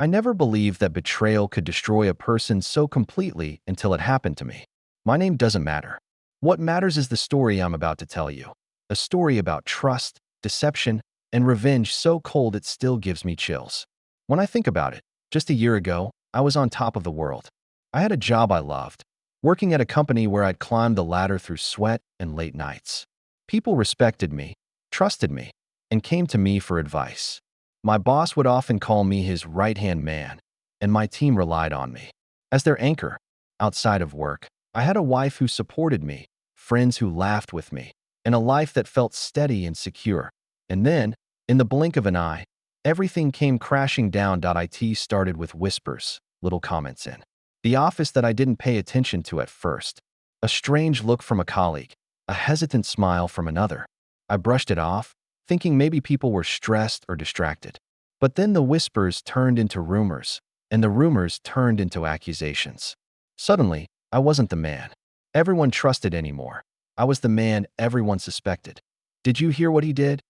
I never believed that betrayal could destroy a person so completely until it happened to me. My name doesn't matter. What matters is the story I'm about to tell you. A story about trust, deception, and revenge so cold it still gives me chills. When I think about it, just a year ago, I was on top of the world. I had a job I loved, working at a company where I'd climbed the ladder through sweat and late nights. People respected me, trusted me, and came to me for advice. My boss would often call me his right-hand man, and my team relied on me as their anchor. Outside of work, I had a wife who supported me, friends who laughed with me, and a life that felt steady and secure. And then, in the blink of an eye, everything came crashing down. It started with whispers, little comments in the office that I didn't pay attention to at first, a strange look from a colleague, a hesitant smile from another. I brushed it off, thinking maybe people were stressed or distracted. But then the whispers turned into rumors, and the rumors turned into accusations. Suddenly, I wasn't the man everyone trusted anymore. I was the man everyone suspected. Did you hear what he did?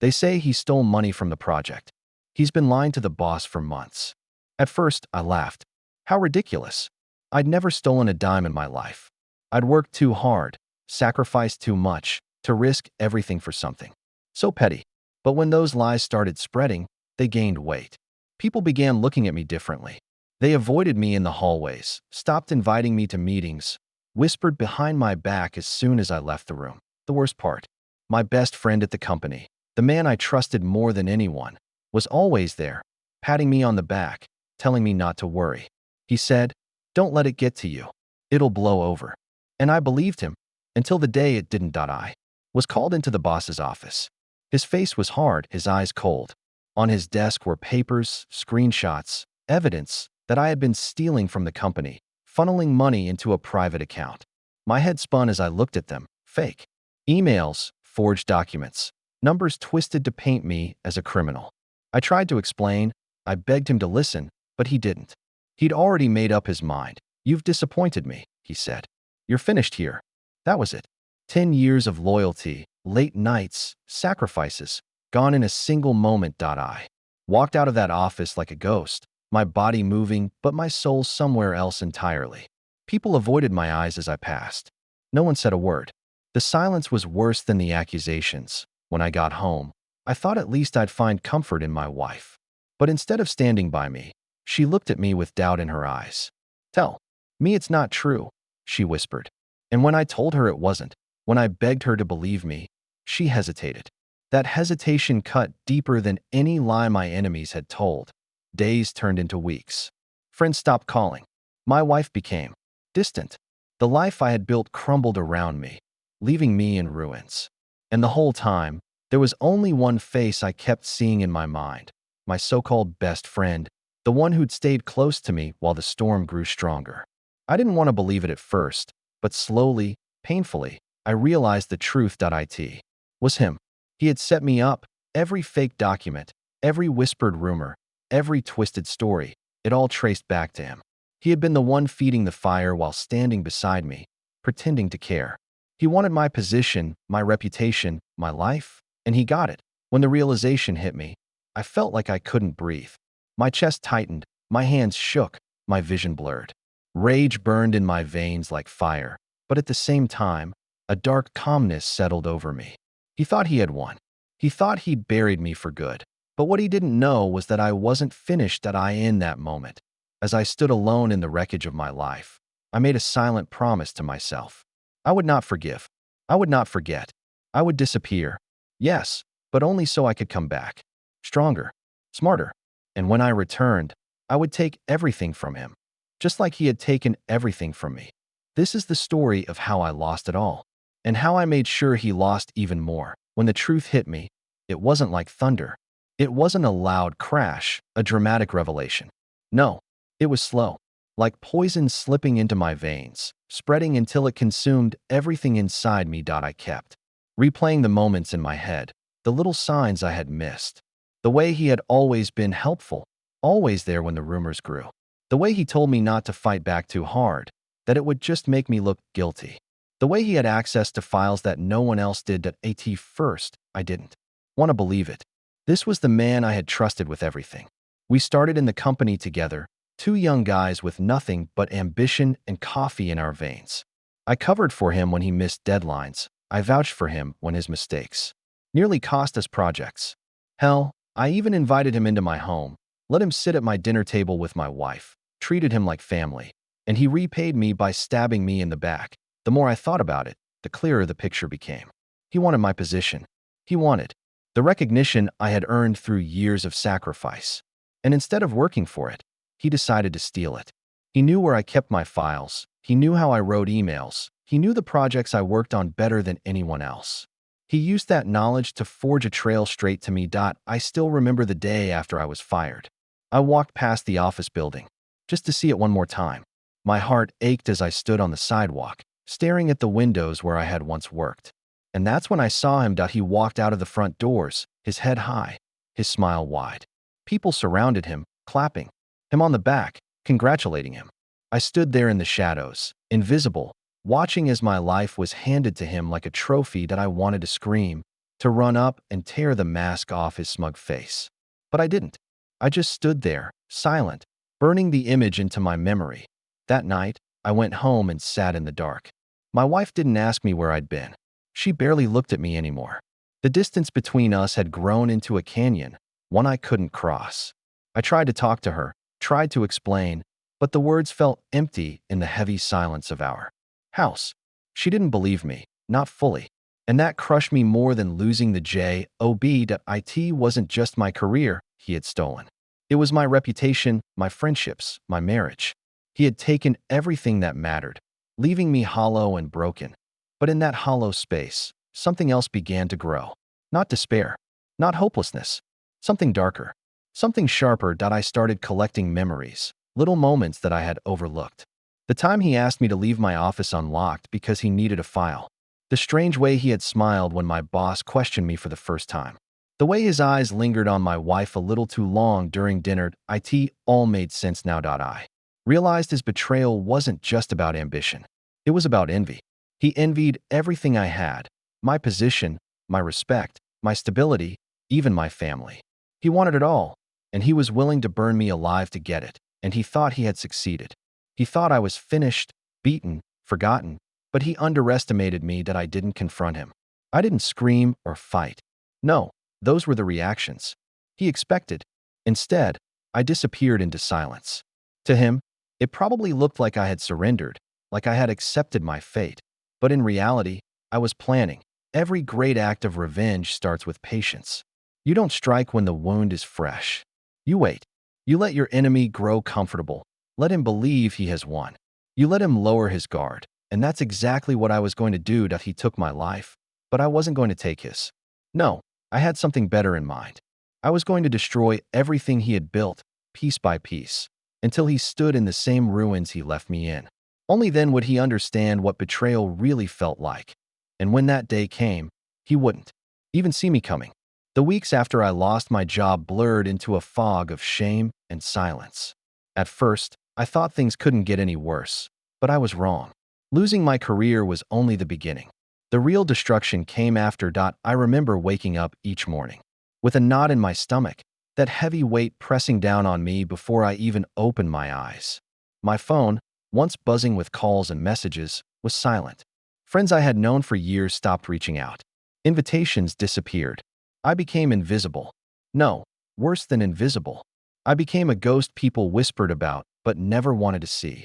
They say he stole money from the project. He's been lying to the boss for months. At first, I laughed. How ridiculous. I'd never stolen a dime in my life. I'd worked too hard, sacrificed too much, to risk everything for something so petty. But when those lies started spreading, they gained weight. People began looking at me differently. They avoided me in the hallways, stopped inviting me to meetings, whispered behind my back as soon as I left the room. The worst part, my best friend at the company, the man I trusted more than anyone, was always there, patting me on the back, telling me not to worry. He said, "Don't let it get to you. It'll blow over." And I believed him, until the day it didn't. I was called into the boss's office. His face was hard, his eyes cold. On his desk were papers, screenshots, evidence that I had been stealing from the company, funneling money into a private account. My head spun as I looked at them. Fake emails, forged documents, numbers twisted to paint me as a criminal. I tried to explain. I begged him to listen, but he didn't. He'd already made up his mind. "You've disappointed me," he said. "You're finished here." That was it. 10 years of loyalty, late nights, sacrifices, gone in a single moment. I walked out of that office like a ghost, my body moving, but my soul somewhere else entirely. People avoided my eyes as I passed. No one said a word. The silence was worse than the accusations. When I got home, I thought at least I'd find comfort in my wife. But instead of standing by me, she looked at me with doubt in her eyes. "Tell me it's not true," she whispered. And when I told her it wasn't, when I begged her to believe me, she hesitated. That hesitation cut deeper than any lie my enemies had told. Days turned into weeks. Friends stopped calling. My wife became distant. The life I had built crumbled around me, leaving me in ruins. And the whole time, there was only one face I kept seeing in my mind, my so-called best friend, the one who'd stayed close to me while the storm grew stronger. I didn't want to believe it at first, but slowly, painfully, I realized the truth. It was him. He had set me up. Every fake document, every whispered rumor, every twisted story, it all traced back to him. He had been the one feeding the fire while standing beside me, pretending to care. He wanted my position, my reputation, my life, and he got it. When the realization hit me, I felt like I couldn't breathe. My chest tightened, my hands shook, my vision blurred. Rage burned in my veins like fire, but at the same time, a dark calmness settled over me. He thought he had won. He thought he'd buried me for good. But what he didn't know was that I wasn't finished. In that moment, as I stood alone in the wreckage of my life, I made a silent promise to myself. I would not forgive. I would not forget. I would disappear. Yes, but only so I could come back. Stronger, smarter. And when I returned, I would take everything from him, just like he had taken everything from me. This is the story of how I lost it all, and how I made sure he lost even more. When the truth hit me, it wasn't like thunder. It wasn't a loud crash, a dramatic revelation. No, it was slow, like poison slipping into my veins, spreading until it consumed everything inside me. I kept replaying the moments in my head, the little signs I had missed, the way he had always been helpful, always there when the rumors grew, the way he told me not to fight back too hard, that it would just make me look guilty, the way he had access to files that no one else did. At first, I didn't want to believe it. This was the man I had trusted with everything. We started in the company together, two young guys with nothing but ambition and coffee in our veins. I covered for him when he missed deadlines. I vouched for him when his mistakes nearly cost us projects. Hell, I even invited him into my home, let him sit at my dinner table with my wife, treated him like family, and he repaid me by stabbing me in the back. The more I thought about it, the clearer the picture became. He wanted my position. He wanted the recognition I had earned through years of sacrifice. And instead of working for it, he decided to steal it. He knew where I kept my files. He knew how I wrote emails. He knew the projects I worked on better than anyone else. He used that knowledge to forge a trail straight to me. I still remember the day after I was fired. I walked past the office building, just to see it one more time. My heart ached as I stood on the sidewalk, staring at the windows where I had once worked. And that's when I saw him. He walked out of the front doors, his head high, his smile wide. People surrounded him, clapping him on the back, congratulating him. I stood there in the shadows, invisible, watching as my life was handed to him like a trophy. That I wanted to scream, to run up and tear the mask off his smug face. But I didn't. I just stood there, silent, burning the image into my memory. That night, I went home and sat in the dark. My wife didn't ask me where I'd been. She barely looked at me anymore. The distance between us had grown into a canyon, one I couldn't cross. I tried to talk to her, tried to explain, but the words felt empty in the heavy silence of our house. She didn't believe me, not fully. And that crushed me more than losing the job. It wasn't just my career he had stolen. It was my reputation, my friendships, my marriage. He had taken everything that mattered, leaving me hollow and broken. But in that hollow space, something else began to grow. Not despair, not hopelessness, something darker, something sharper. I started collecting memories, little moments that I had overlooked. The time he asked me to leave my office unlocked because he needed a file. The strange way he had smiled when my boss questioned me for the first time. The way his eyes lingered on my wife a little too long during dinner. It all made sense now. I realized his betrayal wasn't just about ambition. It was about envy. He envied everything I had, my position, my respect, my stability, even my family. He wanted it all, and he was willing to burn me alive to get it, and he thought he had succeeded. He thought I was finished, beaten, forgotten, but he underestimated me. I didn't confront him. I didn't scream or fight. No, those were the reactions he expected. Instead, I disappeared into silence. To him, it probably looked like I had surrendered, like I had accepted my fate. But in reality, I was planning. Every great act of revenge starts with patience. You don't strike when the wound is fresh. You wait. You let your enemy grow comfortable. Let him believe he has won. You let him lower his guard. And that's exactly what I was going to do. He took my life, but I wasn't going to take his. No, I had something better in mind. I was going to destroy everything he had built, piece by piece, until he stood in the same ruins he left me in. Only then would he understand what betrayal really felt like. And when that day came, he wouldn't even see me coming. The weeks after I lost my job blurred into a fog of shame and silence. At first, I thought things couldn't get any worse, but I was wrong. Losing my career was only the beginning. The real destruction came after. I remember waking up each morning with a knot in my stomach, that heavy weight pressing down on me before I even opened my eyes. My phone, once buzzing with calls and messages, was silent. Friends I had known for years stopped reaching out. Invitations disappeared. I became invisible. No, worse than invisible. I became a ghost people whispered about but never wanted to see.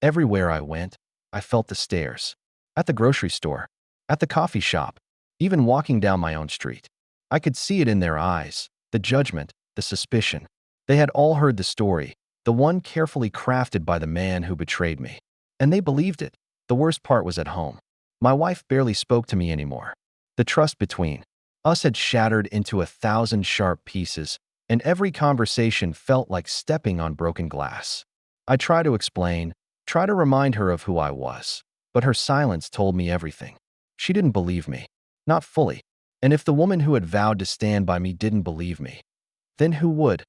Everywhere I went, I felt the stares. At the grocery store, at the coffee shop, even walking down my own street. I could see it in their eyes, the judgment, the suspicion. They had all heard the story, the one carefully crafted by the man who betrayed me. And they believed it. The worst part was at home. My wife barely spoke to me anymore. The trust between us had shattered into 1,000 sharp pieces, and every conversation felt like stepping on broken glass. I tried to explain, try to remind her of who I was, but her silence told me everything. She didn't believe me. Not fully. And if the woman who had vowed to stand by me didn't believe me, then who would?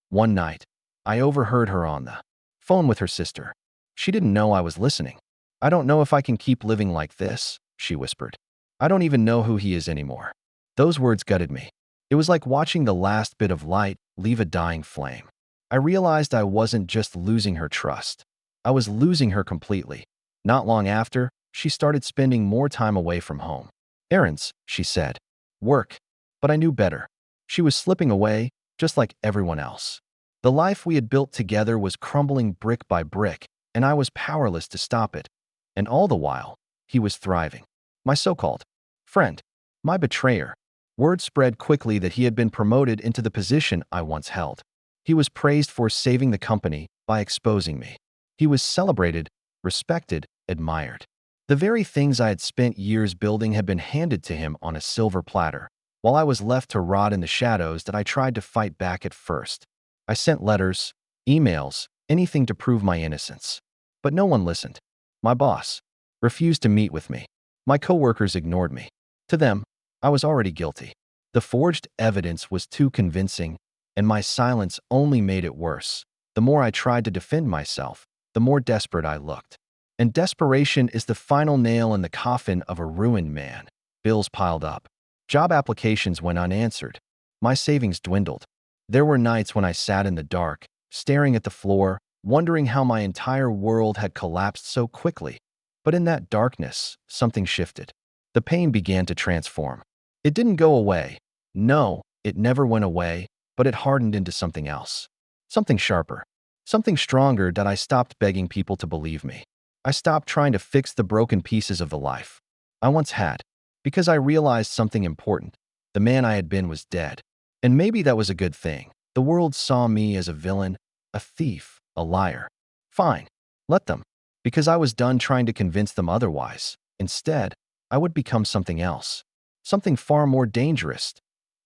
One night, I overheard her on the phone with her sister. She didn't know I was listening. "I don't know if I can keep living like this," she whispered. "I don't even know who he is anymore." Those words gutted me. It was like watching the last bit of light leave a dying flame. I realized I wasn't just losing her trust. I was losing her completely. Not long after, she started spending more time away from home. Errands, she said. Work. But I knew better. She was slipping away, just like everyone else. The life we had built together was crumbling brick by brick, and I was powerless to stop it. And all the while, he was thriving. My so-called friend, my betrayer. Word spread quickly that he had been promoted into the position I once held. He was praised for saving the company by exposing me. He was celebrated, respected, admired. The very things I had spent years building had been handed to him on a silver platter, while I was left to rot in the shadows that I tried to fight back at first. I sent letters, emails, anything to prove my innocence. But no one listened. My boss refused to meet with me. My coworkers ignored me. To them, I was already guilty. The forged evidence was too convincing, and my silence only made it worse. The more I tried to defend myself, the more desperate I looked. And desperation is the final nail in the coffin of a ruined man. Bills piled up. Job applications went unanswered. My savings dwindled. There were nights when I sat in the dark, staring at the floor, wondering how my entire world had collapsed so quickly. But in that darkness, something shifted. The pain began to transform. It didn't go away. No, it never went away, but it hardened into something else. Something sharper. Something stronger that I stopped begging people to believe me. I stopped trying to fix the broken pieces of the life I once had, because I realized something important. The man I had been was dead. And maybe that was a good thing. The world saw me as a villain, a thief, a liar. Fine, let them, because I was done trying to convince them otherwise. Instead, I would become something else, something far more dangerous.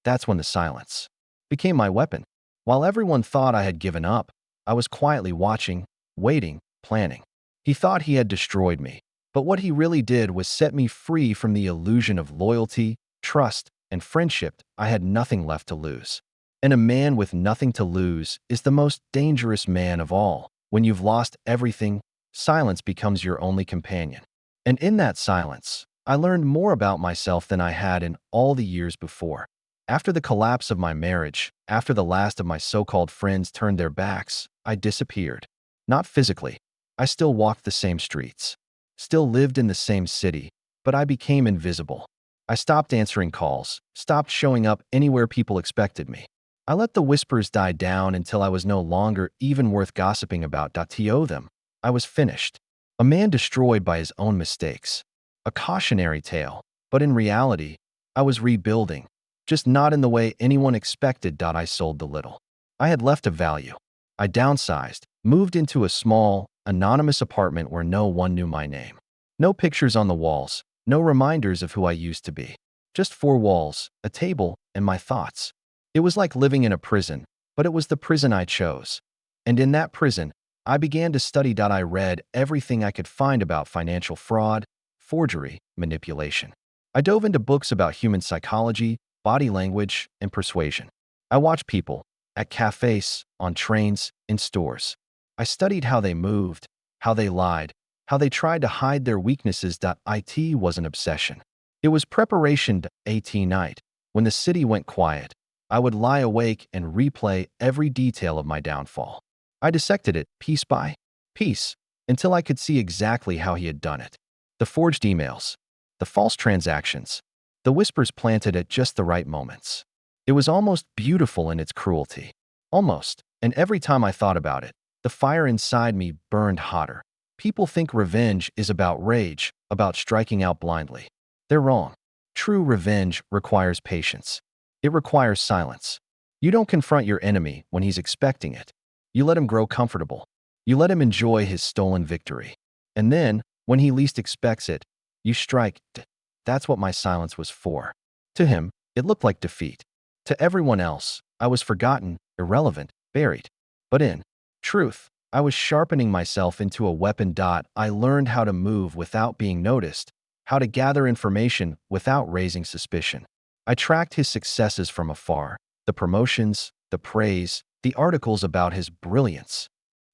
That's when the silence became my weapon. While everyone thought I had given up, I was quietly watching, waiting, planning. He thought he had destroyed me, but what he really did was set me free from the illusion of loyalty, trust, and friendship. I had nothing left to lose. And a man with nothing to lose is the most dangerous man of all. When you've lost everything, silence becomes your only companion. And in that silence, I learned more about myself than I had in all the years before. After the collapse of my marriage, after the last of my so-called friends turned their backs, I disappeared. Not physically. I still walked the same streets, still lived in the same city, but I became invisible. I stopped answering calls, stopped showing up anywhere people expected me. I let the whispers die down until I was no longer even worth gossiping about. To them, I was finished. A man destroyed by his own mistakes. A cautionary tale, but in reality, I was rebuilding, just not in the way anyone expected. I sold the little I had left of value. I downsized, moved into a small, anonymous apartment where no one knew my name. No pictures on the walls, no reminders of who I used to be. Just four walls, a table, and my thoughts. It was like living in a prison, but it was the prison I chose. And in that prison, I began to study. I read everything I could find about financial fraud, forgery, manipulation. I dove into books about human psychology, body language, and persuasion. I watched people at cafes, on trains, in stores. I studied how they moved, how they lied, how they tried to hide their weaknesses. It was an obsession. It was preparation. At night, when the city went quiet, I would lie awake and replay every detail of my downfall. I dissected it piece by piece until I could see exactly how he had done it. The forged emails, the false transactions, the whispers planted at just the right moments. It was almost beautiful in its cruelty. Almost. And every time I thought about it, the fire inside me burned hotter. People think revenge is about rage, about striking out blindly. They're wrong. True revenge requires patience. It requires silence. You don't confront your enemy when he's expecting it. You let him grow comfortable. You let him enjoy his stolen victory. And then, when he least expects it, you strike. That's what my silence was for. To him, it looked like defeat. To everyone else, I was forgotten, irrelevant, buried. But in truth, I was sharpening myself into a weapon. I learned how to move without being noticed, how to gather information without raising suspicion. I tracked his successes from afar, the promotions, the praise, the articles about his brilliance.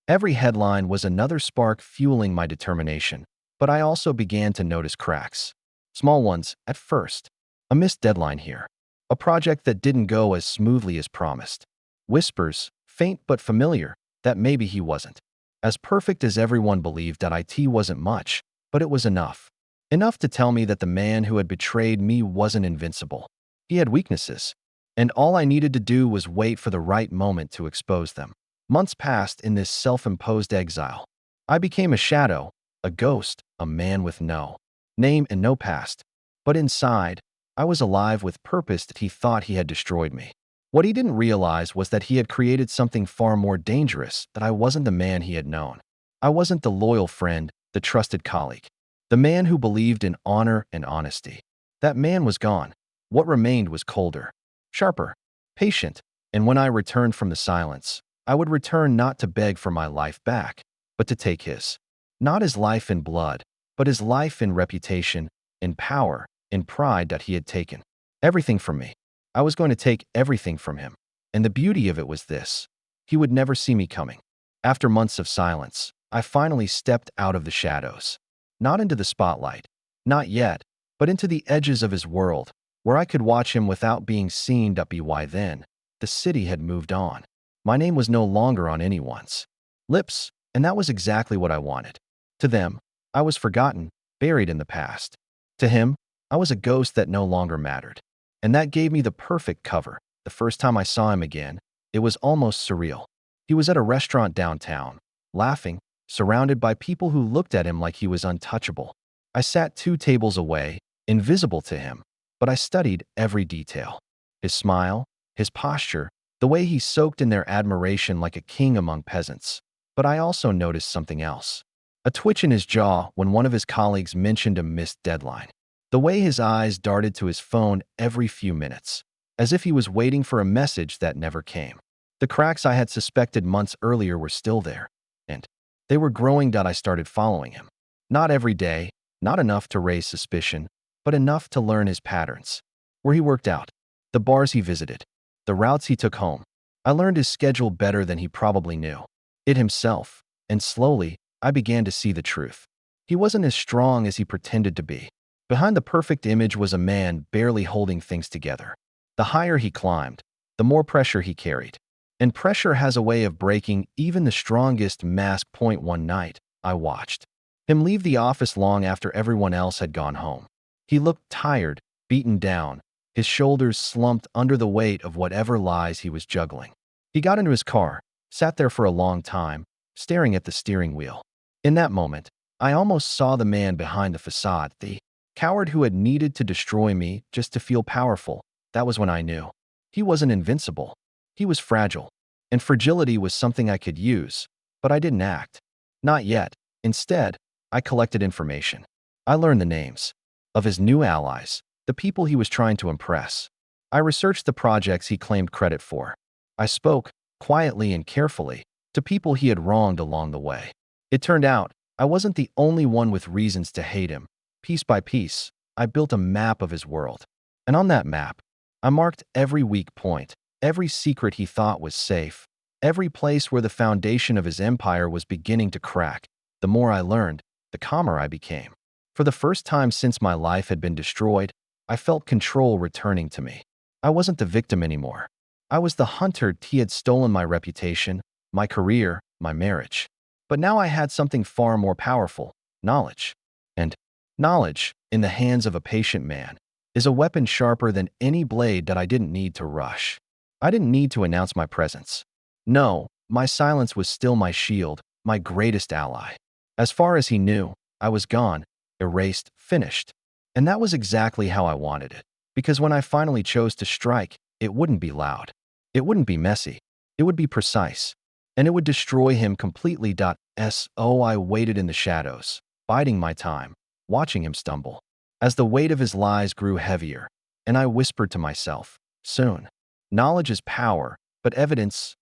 Every headline was another spark fueling my determination, but I also began to notice cracks. Small ones, at first. A missed deadline here. A project that didn't go as smoothly as promised. Whispers, faint but familiar, that maybe he wasn't as perfect as everyone believed, that it wasn't much, but it was enough. Enough to tell me that the man who had betrayed me wasn't invincible. He had weaknesses, and all I needed to do was wait for the right moment to expose them. Months passed in this self-imposed exile. I became a shadow, a ghost, a man with no name and no past. But inside, I was alive with purpose. That he thought he had destroyed me. What he didn't realize was that he had created something far more dangerous, that I wasn't the man he had known. I wasn't the loyal friend, the trusted colleague, the man who believed in honor and honesty. That man was gone. What remained was colder, sharper, patient, and when I returned from the silence, I would return not to beg for my life back, but to take his. Not his life in blood, but his life in reputation, in power, in pride that he had taken. Everything from me. I was going to take everything from him. And the beauty of it was this: he would never see me coming. After months of silence, I finally stepped out of the shadows. Not into the spotlight, not yet, but into the edges of his world, where I could watch him without being seen. By then, the city had moved on. My name was no longer on anyone's lips, and that was exactly what I wanted. To them, I was forgotten, buried in the past. To him, I was a ghost that no longer mattered. And that gave me the perfect cover. The first time I saw him again, it was almost surreal. He was at a restaurant downtown, laughing, surrounded by people who looked at him like he was untouchable. I sat 2 tables away, invisible to him, but I studied every detail. His smile, his posture, the way he soaked in their admiration like a king among peasants. But I also noticed something else. A twitch in his jaw when one of his colleagues mentioned a missed deadline. The way his eyes darted to his phone every few minutes, as if he was waiting for a message that never came. The cracks I had suspected months earlier were still there, and they were growing. I started following him. Not every day, not enough to raise suspicion, but enough to learn his patterns. Where he worked out, the bars he visited, the routes he took home. I learned his schedule better than he probably knew it himself, and slowly, I began to see the truth. He wasn't as strong as he pretended to be. Behind the perfect image was a man barely holding things together. The higher he climbed, the more pressure he carried. And pressure has a way of breaking even the strongest mask. One night, I watched him leave the office long after everyone else had gone home. He looked tired, beaten down, his shoulders slumped under the weight of whatever lies he was juggling. He got into his car, sat there for a long time, staring at the steering wheel. In that moment, I almost saw the man behind the facade, the coward who had needed to destroy me just to feel powerful. That was when I knew. He wasn't invincible. He was fragile. And fragility was something I could use, but I didn't act. Not yet. Instead, I collected information. I learned the names of his new allies, the people he was trying to impress. I researched the projects he claimed credit for. I spoke, quietly and carefully, to people he had wronged along the way. It turned out, I wasn't the only one with reasons to hate him. Piece by piece, I built a map of his world. And on that map, I marked every weak point, every secret he thought was safe, every place where the foundation of his empire was beginning to crack. The more I learned, the calmer I became. For the first time since my life had been destroyed, I felt control returning to me. I wasn't the victim anymore. I was the hunter. He had stolen my reputation, my career, my marriage. But now I had something far more powerful: knowledge. And knowledge, in the hands of a patient man, is a weapon sharper than any blade. That I didn't need to rush. I didn't need to announce my presence. No, my silence was still my shield, my greatest ally. As far as he knew, I was gone, erased, finished. And that was exactly how I wanted it. Because when I finally chose to strike, it wouldn't be loud. It wouldn't be messy. It would be precise. And it would destroy him completely. So I waited in the shadows, biding my time, watching him stumble. As the weight of his lies grew heavier, and I whispered to myself, soon. Knowledge is power, but evidence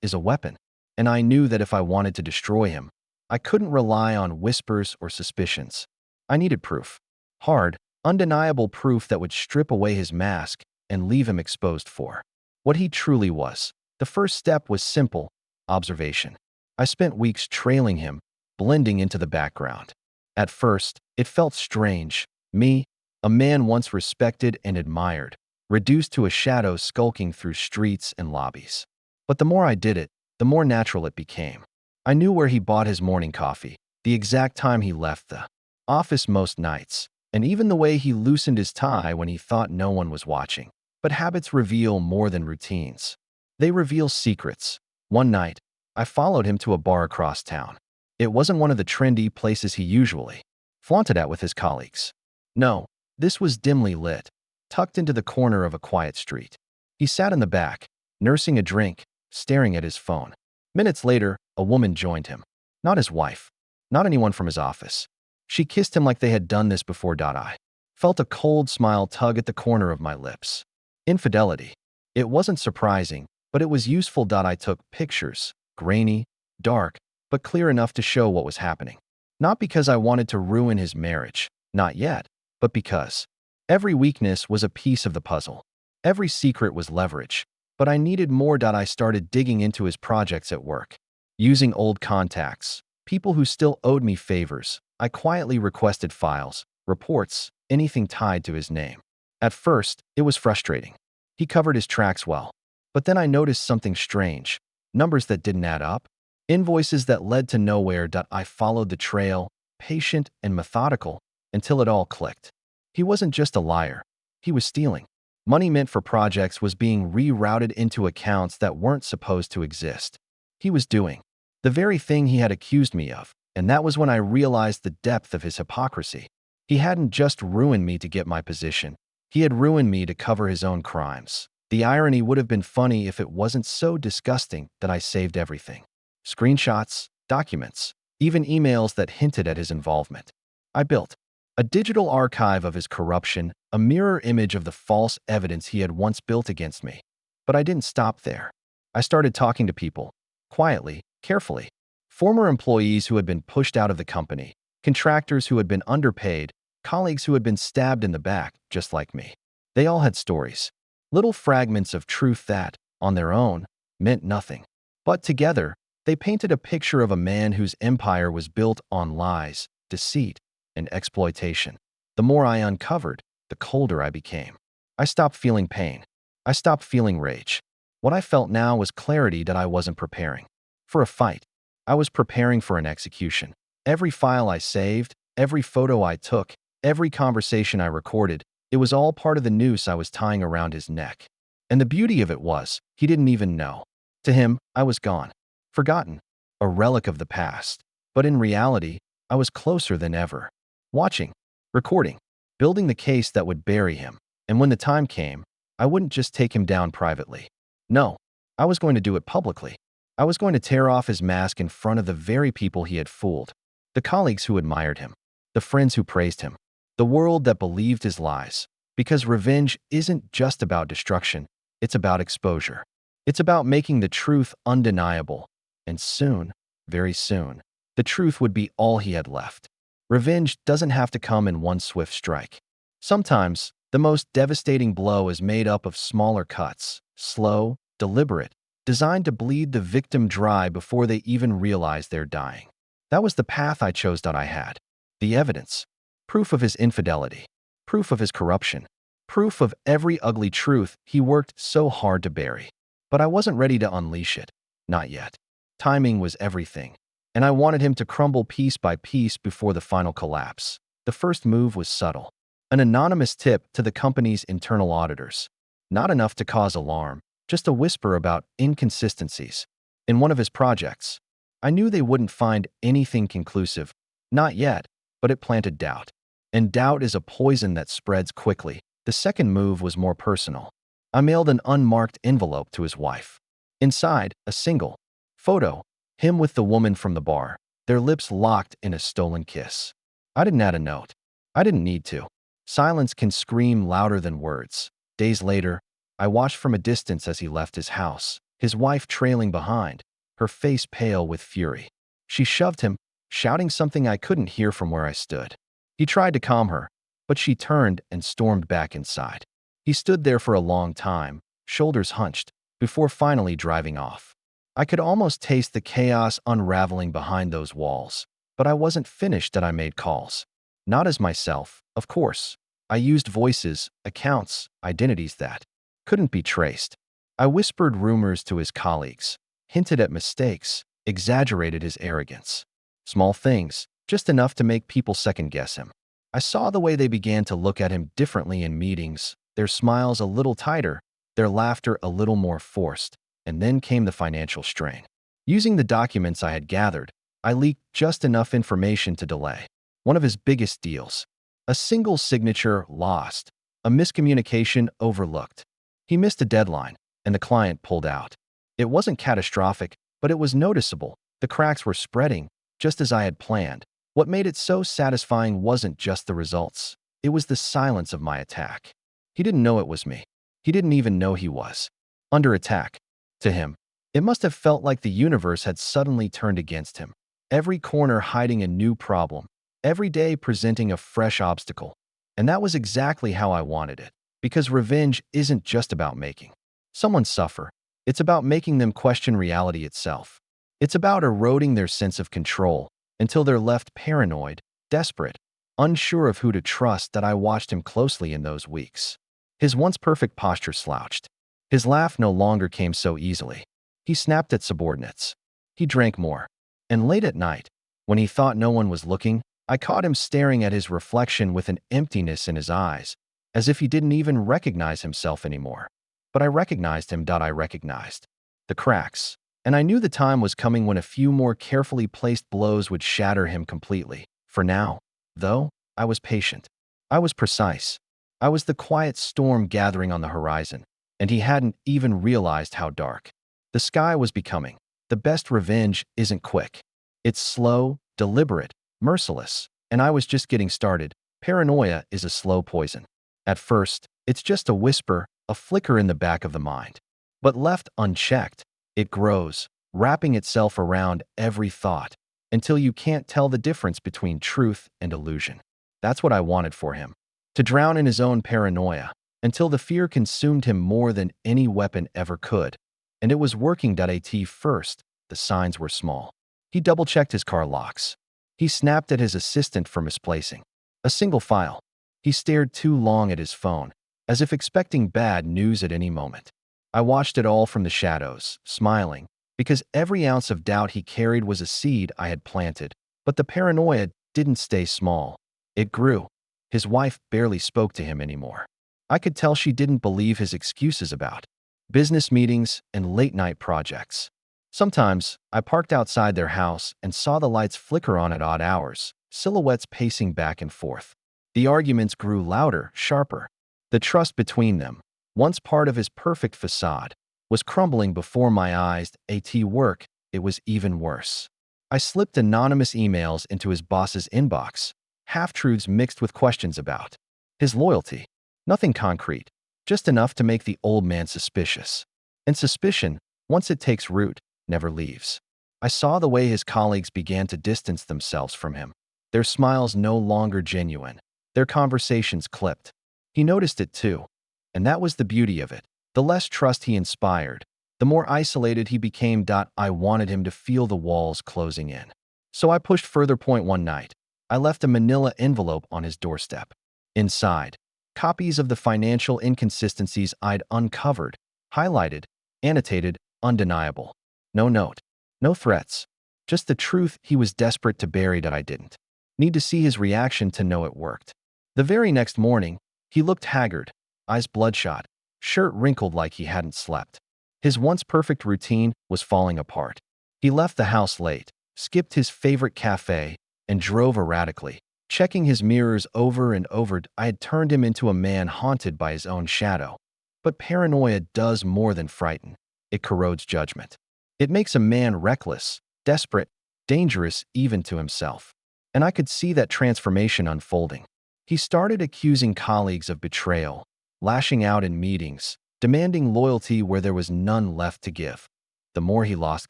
is a weapon. And I knew that if I wanted to destroy him, I couldn't rely on whispers or suspicions. I needed proof. Hard, undeniable proof that would strip away his mask and leave him exposed for what he truly was. The first step was simple: observation. I spent weeks trailing him, blending into the background. At first, it felt strange. Me, a man once respected and admired, reduced to a shadow skulking through streets and lobbies. But the more I did it, the more natural it became. I knew where he bought his morning coffee, the exact time he left the office most nights, and even the way he loosened his tie when he thought no one was watching. But habits reveal more than routines. They reveal secrets. One night, I followed him to a bar across town. It wasn't one of the trendy places he usually flaunted at with his colleagues. No, this was dimly lit, tucked into the corner of a quiet street. He sat in the back, nursing a drink, staring at his phone. Minutes later, a woman joined him. Not his wife, not anyone from his office. She kissed him like they had done this before. I felt a cold smile tug at the corner of my lips. Infidelity. It wasn't surprising, but it was useful. I took pictures, grainy, dark, but clear enough to show what was happening. Not because I wanted to ruin his marriage, not yet, but because every weakness was a piece of the puzzle. Every secret was leverage, but I needed more. I started digging into his projects at work. Using old contacts, people who still owed me favors, I quietly requested files, reports, anything tied to his name. At first, it was frustrating. He covered his tracks well. But then I noticed something strange. Numbers that didn't add up. Invoices that led to nowhere. I followed the trail, patient and methodical, until it all clicked. He wasn't just a liar. He was stealing. Money meant for projects was being rerouted into accounts that weren't supposed to exist. He was doing the very thing he had accused me of, and that was when I realized the depth of his hypocrisy. He hadn't just ruined me to get my position. He had ruined me to cover his own crimes. The irony would have been funny if it wasn't so disgusting that I saved everything. Screenshots, documents, even emails that hinted at his involvement. I built a digital archive of his corruption, a mirror image of the false evidence he had once built against me. But I didn't stop there. I started talking to people, quietly, carefully. Former employees who had been pushed out of the company, contractors who had been underpaid, colleagues who had been stabbed in the back, just like me. They all had stories. Little fragments of truth that, on their own, meant nothing. But together, they painted a picture of a man whose empire was built on lies, deceit, and exploitation. The more I uncovered, the colder I became. I stopped feeling pain. I stopped feeling rage. What I felt now was clarity that I wasn't preparing for a fight. I was preparing for an execution. Every file I saved, every photo I took, every conversation I recorded, it was all part of the noose I was tying around his neck. And the beauty of it was, he didn't even know. To him, I was gone, forgotten, a relic of the past. But in reality, I was closer than ever. Watching, recording, building the case that would bury him. And when the time came, I wouldn't just take him down privately. No, I was going to do it publicly. I was going to tear off his mask in front of the very people he had fooled. The colleagues who admired him. The friends who praised him. The world that believed his lies. Because revenge isn't just about destruction, it's about exposure. It's about making the truth undeniable. And soon, very soon, the truth would be all he had left. Revenge doesn't have to come in one swift strike. Sometimes, the most devastating blow is made up of smaller cuts, slow, deliberate, designed to bleed the victim dry before they even realize they're dying. That was the path I chose. I had the evidence, proof of his infidelity, proof of his corruption, proof of every ugly truth he worked so hard to bury. But I wasn't ready to unleash it. Not yet. Timing was everything, and I wanted him to crumble piece by piece before the final collapse. The first move was subtle. An anonymous tip to the company's internal auditors. Not enough to cause alarm, just a whisper about inconsistencies. In one of his projects, I knew they wouldn't find anything conclusive. Not yet, but it planted doubt. And doubt is a poison that spreads quickly. The second move was more personal. I mailed an unmarked envelope to his wife. Inside, a single photo, him with the woman from the bar, their lips locked in a stolen kiss. I didn't add a note. I didn't need to. Silence can scream louder than words. Days later, I watched from a distance as he left his house, his wife trailing behind, her face pale with fury. She shoved him, shouting something I couldn't hear from where I stood. He tried to calm her, but she turned and stormed back inside. He stood there for a long time, shoulders hunched, before finally driving off. I could almost taste the chaos unraveling behind those walls, but I wasn't finished. I made calls. Not as myself, of course. I used voices, accounts, identities that couldn't be traced. I whispered rumors to his colleagues, hinted at mistakes, exaggerated his arrogance. Small things, just enough to make people second-guess him. I saw the way they began to look at him differently in meetings, their smiles a little tighter, their laughter a little more forced, and then came the financial strain. Using the documents I had gathered, I leaked just enough information to delay one of his biggest deals. A single signature lost, a miscommunication overlooked. He missed a deadline, and the client pulled out. It wasn't catastrophic, but it was noticeable. The cracks were spreading, just as I had planned. What made it so satisfying wasn't just the results. It was the silence of my attack. He didn't know it was me. He didn't even know he was under attack. To him, it must have felt like the universe had suddenly turned against him. Every corner hiding a new problem, every day presenting a fresh obstacle. And that was exactly how I wanted it. Because revenge isn't just about making someone suffer. It's about making them question reality itself. It's about eroding their sense of control until they're left paranoid, desperate, unsure of who to trust. That I watched him closely in those weeks. His once perfect posture slouched. His laugh no longer came so easily. He snapped at subordinates. He drank more. And late at night, when he thought no one was looking, I caught him staring at his reflection with an emptiness in his eyes, as if he didn't even recognize himself anymore. But I recognized him. I recognized the cracks. And I knew the time was coming when a few more carefully placed blows would shatter him completely. For now, though, I was patient. I was precise. I was the quiet storm gathering on the horizon, and he hadn't even realized how dark the sky was becoming. The best revenge isn't quick. It's slow, deliberate, merciless, and I was just getting started. Paranoia is a slow poison. At first, it's just a whisper, a flicker in the back of the mind. But left unchecked, it grows, wrapping itself around every thought, until you can't tell the difference between truth and illusion. That's what I wanted for him. To drown in his own paranoia, until the fear consumed him more than any weapon ever could. And it was working. At first, the signs were small. He double-checked his car locks. He snapped at his assistant for misplacing a single file. He stared too long at his phone, as if expecting bad news at any moment. I watched it all from the shadows, smiling, because every ounce of doubt he carried was a seed I had planted. But the paranoia didn't stay small. It grew. His wife barely spoke to him anymore. I could tell she didn't believe his excuses about business meetings and late-night projects. Sometimes, I parked outside their house and saw the lights flicker on at odd hours, silhouettes pacing back and forth. The arguments grew louder, sharper. The trust between them, once part of his perfect facade, was crumbling before my eyes. At work, it was even worse. I slipped anonymous emails into his boss's inbox, half-truths mixed with questions about his loyalty. Nothing concrete, just enough to make the old man suspicious. And suspicion, once it takes root, never leaves. I saw the way his colleagues began to distance themselves from him. Their smiles no longer genuine. Their conversations clipped. He noticed it too. And that was the beauty of it. The less trust he inspired, the more isolated he became. I wanted him to feel the walls closing in. So I pushed further. One night, I left a manila envelope on his doorstep. Inside, copies of the financial inconsistencies I'd uncovered, highlighted, annotated, undeniable. No note, no threats, just the truth he was desperate to bury. I didn't need to see his reaction to know it worked. The very next morning, he looked haggard, eyes bloodshot, shirt wrinkled like he hadn't slept. His once perfect routine was falling apart. He left the house late, skipped his favorite cafe, and drove erratically, checking his mirrors over and over. I had turned him into a man haunted by his own shadow. But paranoia does more than frighten. It corrodes judgment. It makes a man reckless, desperate, dangerous even to himself. And I could see that transformation unfolding. He started accusing colleagues of betrayal, lashing out in meetings, demanding loyalty where there was none left to give. The more he lost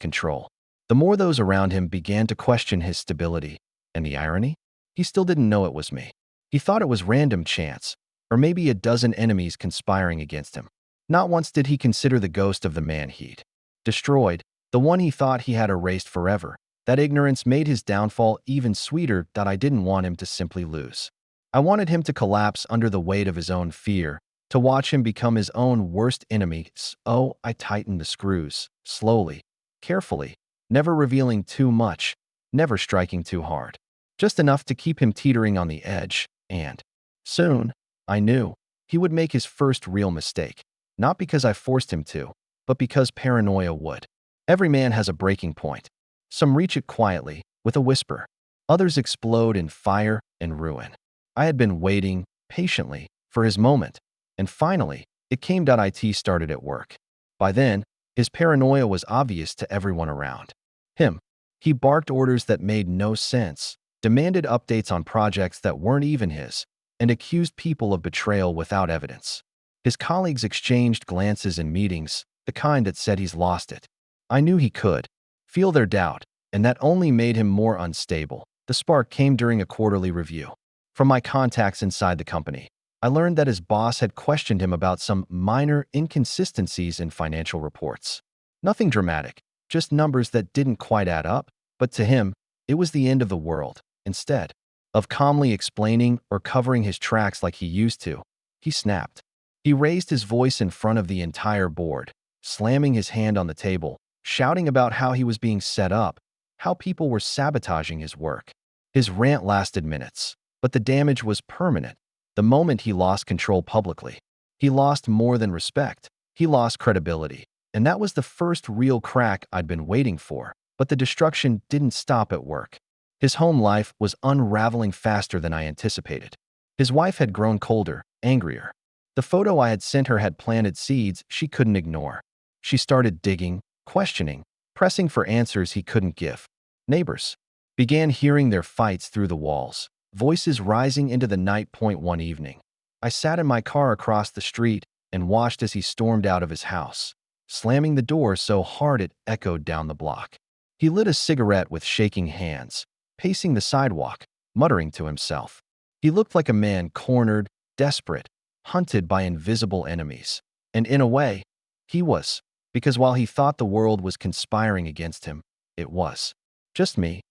control, the more those around him began to question his stability. And the irony? He still didn't know it was me. He thought it was random chance, or maybe a dozen enemies conspiring against him. Not once did he consider the ghost of the man he'd destroyed, the one he thought he had erased forever. That ignorance made his downfall even sweeter. I didn't want him to simply lose. I wanted him to collapse under the weight of his own fear, to watch him become his own worst enemy. So I tightened the screws, slowly, carefully, never revealing too much, never striking too hard. Just enough to keep him teetering on the edge, and soon, I knew, he would make his first real mistake. Not because I forced him to, but because paranoia would. Every man has a breaking point. Some reach it quietly, with a whisper. Others explode in fire and ruin. I had been waiting, patiently, for his moment, and finally, it came. It started at work. By then, his paranoia was obvious to everyone around him. He barked orders that made no sense, demanded updates on projects that weren't even his, and accused people of betrayal without evidence. His colleagues exchanged glances in meetings, the kind that said he's lost it. I knew he could feel their doubt, and that only made him more unstable. The spark came during a quarterly review. From my contacts inside the company, I learned that his boss had questioned him about some minor inconsistencies in financial reports. Nothing dramatic, just numbers that didn't quite add up, but to him, it was the end of the world. Instead of calmly explaining or covering his tracks like he used to, he snapped. He raised his voice in front of the entire board, slamming his hand on the table, shouting about how he was being set up, how people were sabotaging his work. His rant lasted minutes, but the damage was permanent. The moment he lost control publicly, he lost more than respect. He lost credibility. And that was the first real crack I'd been waiting for. But the destruction didn't stop at work. His home life was unraveling faster than I anticipated. His wife had grown colder, angrier. The photo I had sent her had planted seeds she couldn't ignore. She started digging, questioning, pressing for answers he couldn't give. Neighbors began hearing their fights through the walls, voices rising into the night. One evening, I sat in my car across the street and watched as he stormed out of his house, slamming the door so hard it echoed down the block. He lit a cigarette with shaking hands, pacing the sidewalk, muttering to himself. He looked like a man cornered, desperate, hunted by invisible enemies. And in a way, he was, because while he thought the world was conspiring against him, it was just me,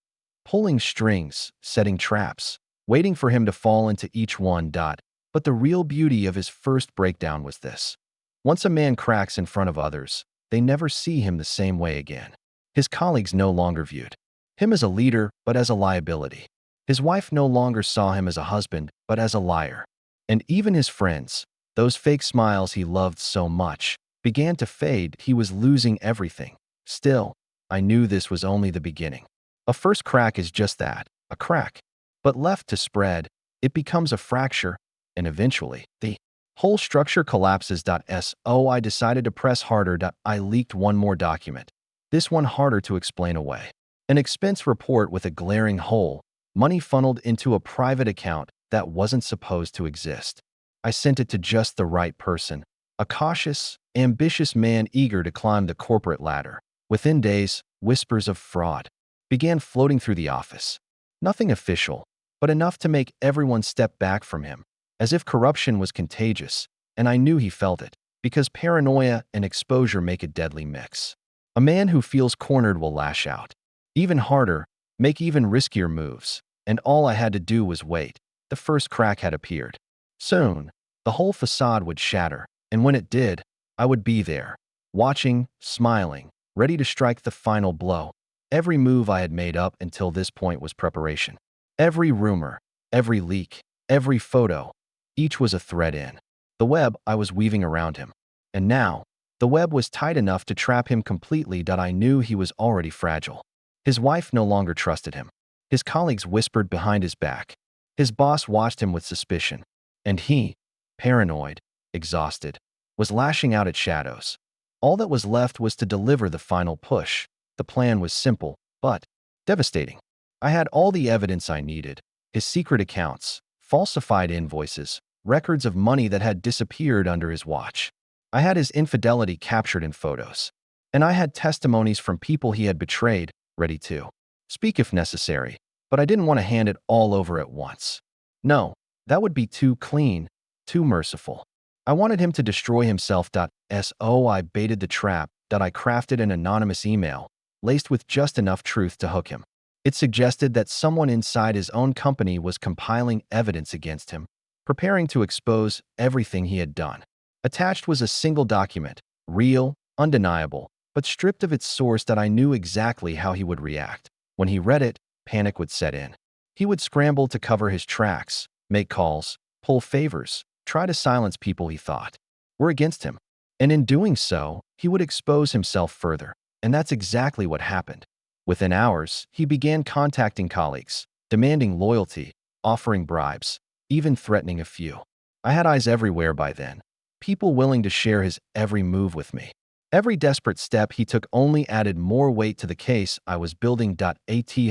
pulling strings, setting traps, waiting for him to fall into each one. But the real beauty of his first breakdown was this. Once a man cracks in front of others, they never see him the same way again. His colleagues no longer viewed him as a leader, but as a liability. His wife no longer saw him as a husband, but as a liar. And even his friends, those fake smiles he loved so much, began to fade. He was losing everything. Still, I knew this was only the beginning. A first crack is just that, a crack. But left to spread, it becomes a fracture, and eventually, the whole structure collapses. So I decided to press harder. I leaked one more document. This one harder to explain away. An expense report with a glaring hole, money funneled into a private account that wasn't supposed to exist. I sent it to just the right person, a cautious, ambitious man eager to climb the corporate ladder. Within days, whispers of fraud began floating through the office. Nothing official, but enough to make everyone step back from him, as if corruption was contagious, and I knew he felt it, because paranoia and exposure make a deadly mix. A man who feels cornered will lash out, even harder, make even riskier moves, and all I had to do was wait. The first crack had appeared. Soon, the whole facade would shatter, and when it did, I would be there, watching, smiling, ready to strike the final blow. Every move I had made up until this point was preparation. Every rumor, every leak, every photo, each was a thread in the web I was weaving around him. And now, the web was tight enough to trap him completely. I knew he was already fragile. His wife no longer trusted him. His colleagues whispered behind his back. His boss watched him with suspicion. And he, paranoid, exhausted, was lashing out at shadows. All that was left was to deliver the final push. The plan was simple, but devastating. I had all the evidence I needed. His secret accounts, falsified invoices, records of money that had disappeared under his watch. I had his infidelity captured in photos. And I had testimonies from people he had betrayed, ready to speak if necessary. But I didn't want to hand it all over at once. No, that would be too clean, too merciful. I wanted him to destroy himself. So I baited the trap. I crafted an anonymous email, laced with just enough truth to hook him. It suggested that someone inside his own company was compiling evidence against him, preparing to expose everything he had done. Attached was a single document, real, undeniable, but stripped of its source that I knew exactly how he would react. When he read it, panic would set in. He would scramble to cover his tracks, make calls, pull favors, try to silence people he thought were against him. And in doing so, he would expose himself further. And that's exactly what happened. Within hours, he began contacting colleagues, demanding loyalty, offering bribes, even threatening a few. I had eyes everywhere by then, people willing to share his every move with me. Every desperate step he took only added more weight to the case I was building. At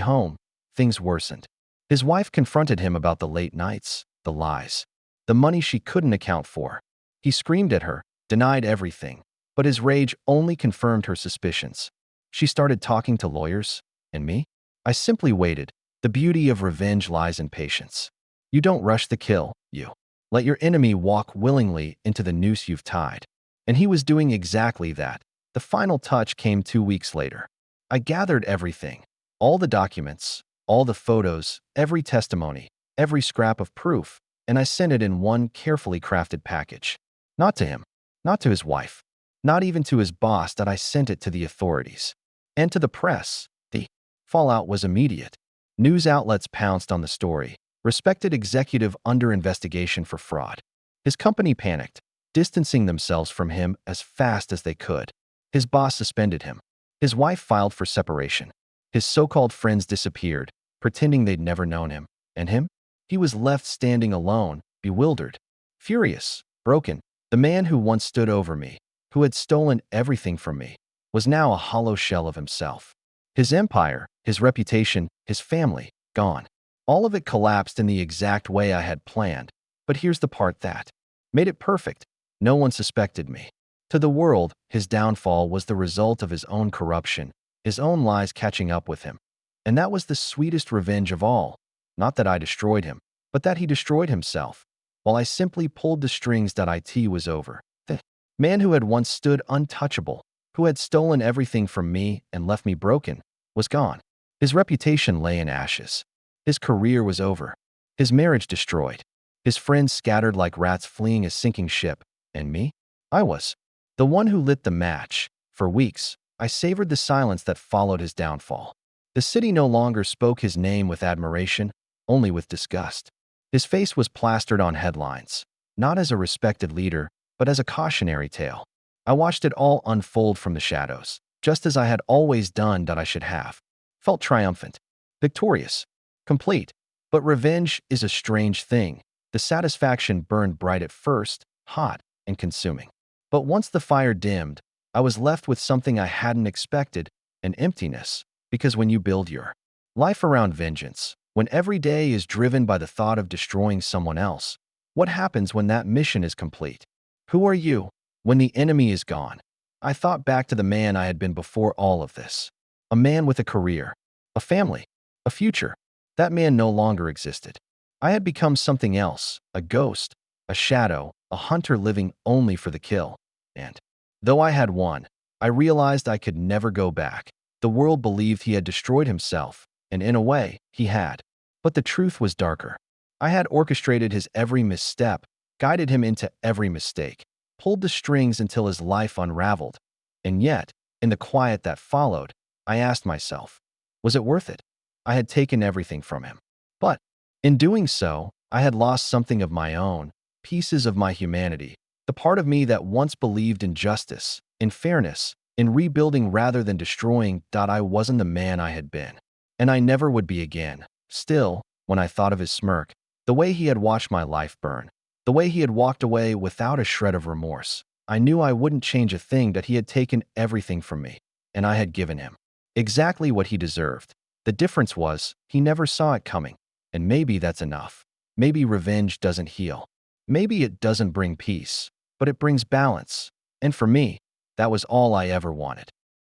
home, things worsened. His wife confronted him about the late nights, the lies, the money she couldn't account for. He screamed at her, denied everything, but his rage only confirmed her suspicions. She started talking to lawyers, and me? I simply waited. The beauty of revenge lies in patience. You don't rush the kill, you let your enemy walk willingly into the noose you've tied. And he was doing exactly that. The final touch came 2 weeks later. I gathered everything, all the documents, all the photos, every testimony, every scrap of proof, and I sent it in one carefully crafted package. Not to him, not to his wife, not even to his boss. That I sent it to the authorities. And to the press. The fallout was immediate. News outlets pounced on the story. Respected executive under investigation for fraud. His company panicked, distancing themselves from him as fast as they could. His boss suspended him. His wife filed for separation. His so-called friends disappeared, pretending they'd never known him. And him? He was left standing alone, bewildered, furious, broken. The man who once stood over me, who had stolen everything from me, was now a hollow shell of himself. His empire, his reputation, his family, gone. All of it collapsed in the exact way I had planned. But here's the part that made it perfect. No one suspected me. To the world, his downfall was the result of his own corruption, his own lies catching up with him. And that was the sweetest revenge of all. Not that I destroyed him, but that he destroyed himself, while I simply pulled the strings. It was over. The man who had once stood untouchable, who had stolen everything from me and left me broken, was gone. His reputation lay in ashes. His career was over. His marriage destroyed. His friends scattered like rats fleeing a sinking ship. And me? I was the one who lit the match. For weeks, I savored the silence that followed his downfall. The city no longer spoke his name with admiration, only with disgust. His face was plastered on headlines, not as a respected leader, but as a cautionary tale. I watched it all unfold from the shadows, just as I had always done. I should have felt triumphant, victorious, complete. But revenge is a strange thing. The satisfaction burned bright at first, hot and consuming. But once the fire dimmed, I was left with something I hadn't expected, an emptiness. Because when you build your life around vengeance, when every day is driven by the thought of destroying someone else, what happens when that mission is complete? Who are you when the enemy is gone? I thought back to the man I had been before all of this. A man with a career, a family, a future. That man no longer existed. I had become something else, a ghost, a shadow, a hunter living only for the kill. And though I had won, I realized I could never go back. The world believed he had destroyed himself, and in a way, he had. But the truth was darker. I had orchestrated his every misstep, guided him into every mistake, pulled the strings until his life unraveled. And yet, in the quiet that followed, I asked myself, was it worth it? I had taken everything from him. But in doing so, I had lost something of my own, pieces of my humanity, the part of me that once believed in justice, in fairness, in rebuilding rather than destroying. I wasn't the man I had been, and I never would be again. Still, when I thought of his smirk, the way he had watched my life burn, the way he had walked away without a shred of remorse, I knew I wouldn't change a thing. That he had taken everything from me, and I had given him exactly what he deserved. The difference was, he never saw it coming. And maybe that's enough. Maybe revenge doesn't heal. Maybe it doesn't bring peace, but it brings balance. And for me, that was all I ever wanted.